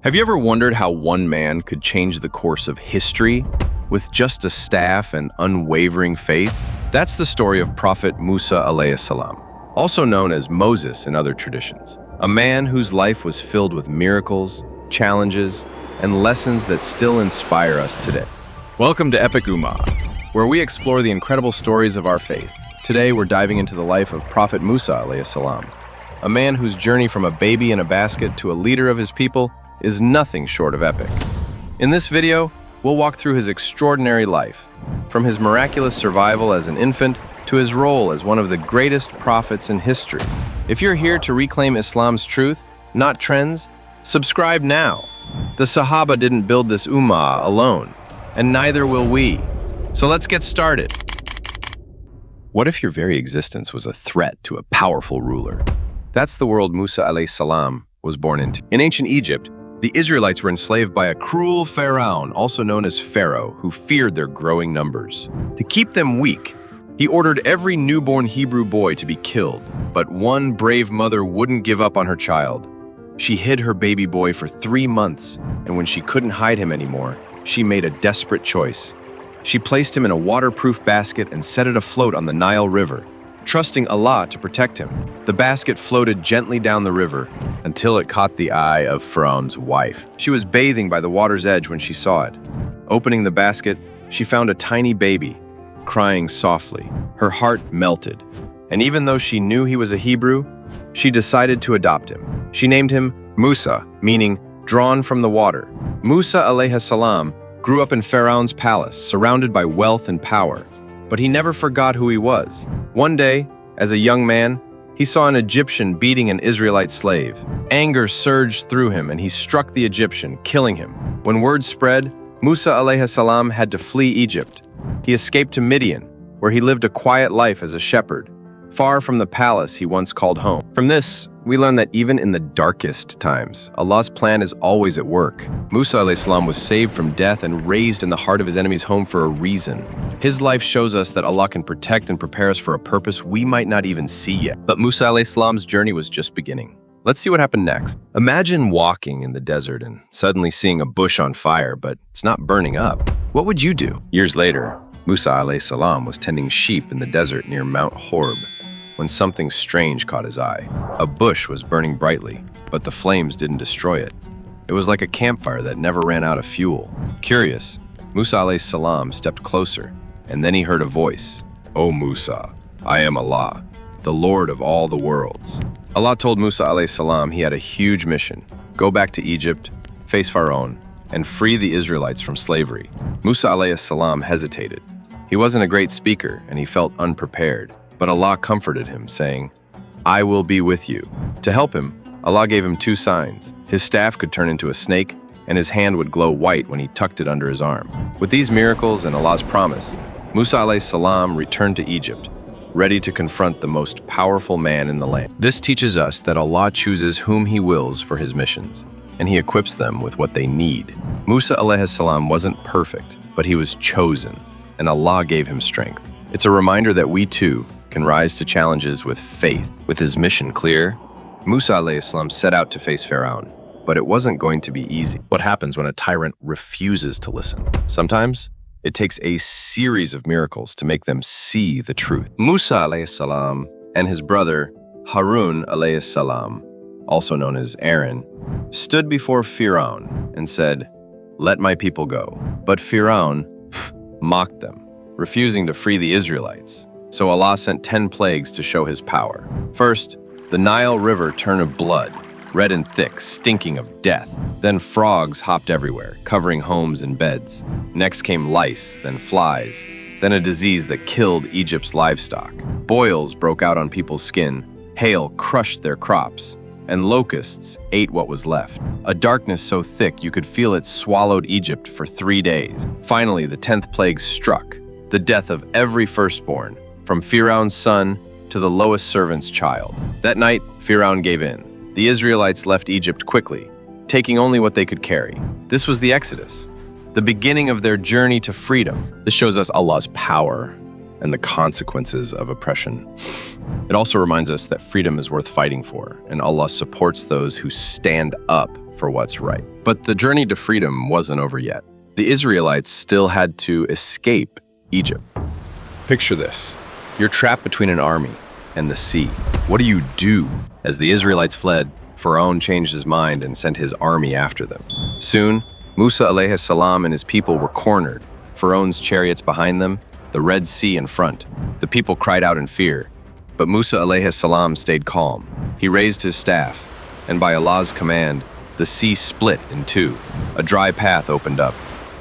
Have you ever wondered how one man could change the course of history with just a staff and unwavering faith? That's the story of Prophet Musa alayhi salam, also known as Moses in other traditions. A man whose life was filled with miracles, challenges, and lessons that still inspire us today. Welcome to Epic Ummah, where we explore the incredible stories of our faith. Today we're diving into the life of Prophet Musa alayhi salam, a man whose journey from a baby in a basket to a leader of his people is nothing short of epic. In this video, we'll walk through his extraordinary life, from his miraculous survival as an infant to his role as one of the greatest prophets in history. If you're here to reclaim Islam's truth, not trends, subscribe now. The Sahaba didn't build this Ummah alone, and neither will we. So let's get started. What if your very existence was a threat to a powerful ruler? That's the world Musa alayhi salam was born into. In ancient Egypt, the Israelites were enslaved by a cruel Pharaoh, also known as Pharaoh, who feared their growing numbers. To keep them weak, he ordered every newborn Hebrew boy to be killed, but one brave mother wouldn't give up on her child. She hid her baby boy for 3 months, and when she couldn't hide him anymore, she made a desperate choice. She placed him in a waterproof basket and set it afloat on the Nile River, trusting Allah to protect him. The basket floated gently down the river until it caught the eye of Pharaoh's wife. She was bathing by the water's edge when she saw it. Opening the basket, she found a tiny baby, crying softly. Her heart melted, and even though she knew he was a Hebrew, she decided to adopt him. She named him Musa, meaning drawn from the water. Musa alayhi salam grew up in Pharaoh's palace, surrounded by wealth and power, but he never forgot who he was. One day, as a young man, he saw an Egyptian beating an Israelite slave. Anger surged through him and he struck the Egyptian, killing him. When word spread, Musa alayhi salam had to flee Egypt. He escaped to Midian, where he lived a quiet life as a shepherd, far from the palace he once called home. From this, we learn that even in the darkest times, Allah's plan is always at work. Musa alayhi salam was saved from death and raised in the heart of his enemy's home for a reason. His life shows us that Allah can protect and prepare us for a purpose we might not even see yet. But Musa alayhi salam's journey was just beginning. Let's see what happened next. Imagine walking in the desert and suddenly seeing a bush on fire, but it's not burning up. What would you do? Years later, Musa alayhi salam was tending sheep in the desert near Mount Horeb when something strange caught his eye. A bush was burning brightly, but the flames didn't destroy it. It was like a campfire that never ran out of fuel. Curious, Musa alayhi salam stepped closer, and then he heard a voice. "O Musa, I am Allah, the Lord of all the worlds." Allah told Musa alayhi salam he had a huge mission. Go back to Egypt, face Pharaoh, and free the Israelites from slavery. Musa alayhi salam hesitated. He wasn't a great speaker, and he felt unprepared. But Allah comforted him, saying, "I will be with you." To help him, Allah gave him 2 signs. His staff could turn into a snake, and his hand would glow white when he tucked it under his arm. With these miracles and Allah's promise, Musa alayhi salam returned to Egypt, ready to confront the most powerful man in the land. This teaches us that Allah chooses whom He wills for His missions, and He equips them with what they need. Musa alayhi salam wasn't perfect, but he was chosen, and Allah gave him strength. It's a reminder that we too can rise to challenges with faith. With his mission clear, Musa alayhi salam set out to face Pharaoh, but it wasn't going to be easy. What happens when a tyrant refuses to listen? Sometimes it takes a series of miracles to make them see the truth. Musa alayhi salam and his brother Harun alayhi salam, also known as Aaron, stood before Pharaoh and said, "Let my people go." But Pharaoh mocked them, refusing to free the Israelites. So Allah sent 10 plagues to show His power. First, the Nile River turned of blood, red and thick, stinking of death. Then frogs hopped everywhere, covering homes and beds. Next came lice, then flies, then a disease that killed Egypt's livestock. Boils broke out on people's skin, hail crushed their crops, and locusts ate what was left. A darkness so thick you could feel it swallowed Egypt for 3 days. Finally, the 10th plague struck, the death of every firstborn, from Pharaoh's son to the lowest servant's child. That night, Pharaoh gave in. The Israelites left Egypt quickly, taking only what they could carry. This was the Exodus, the beginning of their journey to freedom. This shows us Allah's power and the consequences of oppression. It also reminds us that freedom is worth fighting for, and Allah supports those who stand up for what's right. But the journey to freedom wasn't over yet. The Israelites still had to escape Egypt. Picture this. You're trapped between an army and the sea. What do you do? As the Israelites fled, Pharaoh changed his mind and sent his army after them. Soon, Musa alayhi salam and his people were cornered. Pharaoh's chariots behind them, the Red Sea in front. The people cried out in fear, but Musa alayhi salam stayed calm. He raised his staff, and by Allah's command, the sea split in two. A dry path opened up,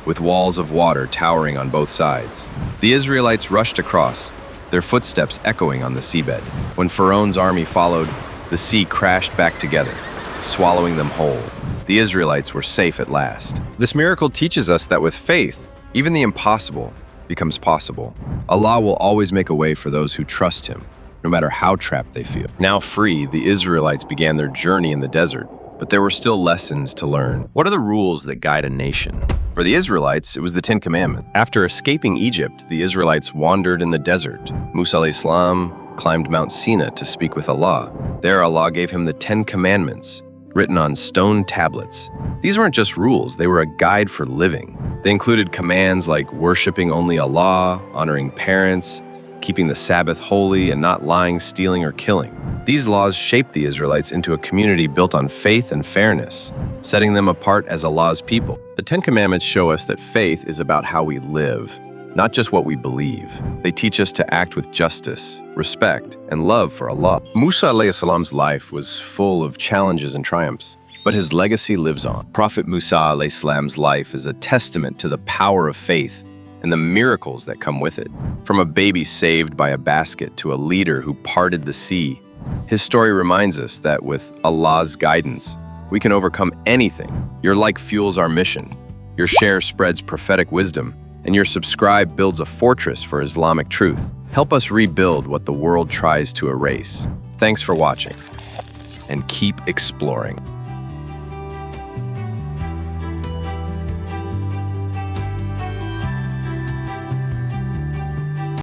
with walls of water towering on both sides. The Israelites rushed across, their footsteps echoing on the seabed. When Pharaoh's army followed, the sea crashed back together, swallowing them whole. The Israelites were safe at last. This miracle teaches us that with faith, even the impossible becomes possible. Allah will always make a way for those who trust Him, no matter how trapped they feel. Now free, the Israelites began their journey in the desert, but there were still lessons to learn. What are the rules that guide a nation? For the Israelites, it was the 10 Commandments. After escaping Egypt, the Israelites wandered in the desert. Musa alayhi salam climbed Mount Sinai to speak with Allah. There, Allah gave him the 10 Commandments, written on stone tablets. These weren't just rules, they were a guide for living. They included commands like worshiping only Allah, honoring parents, keeping the Sabbath holy, and not lying, stealing, or killing. These laws shaped the Israelites into a community built on faith and fairness, setting them apart as Allah's people. The 10 Commandments show us that faith is about how we live, not just what we believe. They teach us to act with justice, respect, and love for Allah. Musa alayhi salam's life was full of challenges and triumphs, but his legacy lives on. Prophet Musa alayhi salam's life is a testament to the power of faith and the miracles that come with it. From a baby saved by a basket to a leader who parted the sea, his story reminds us that with Allah's guidance, we can overcome anything. Your like fuels our mission, your share spreads prophetic wisdom, and your subscribe builds a fortress for Islamic truth. Help us rebuild what the world tries to erase. Thanks for watching, and keep exploring.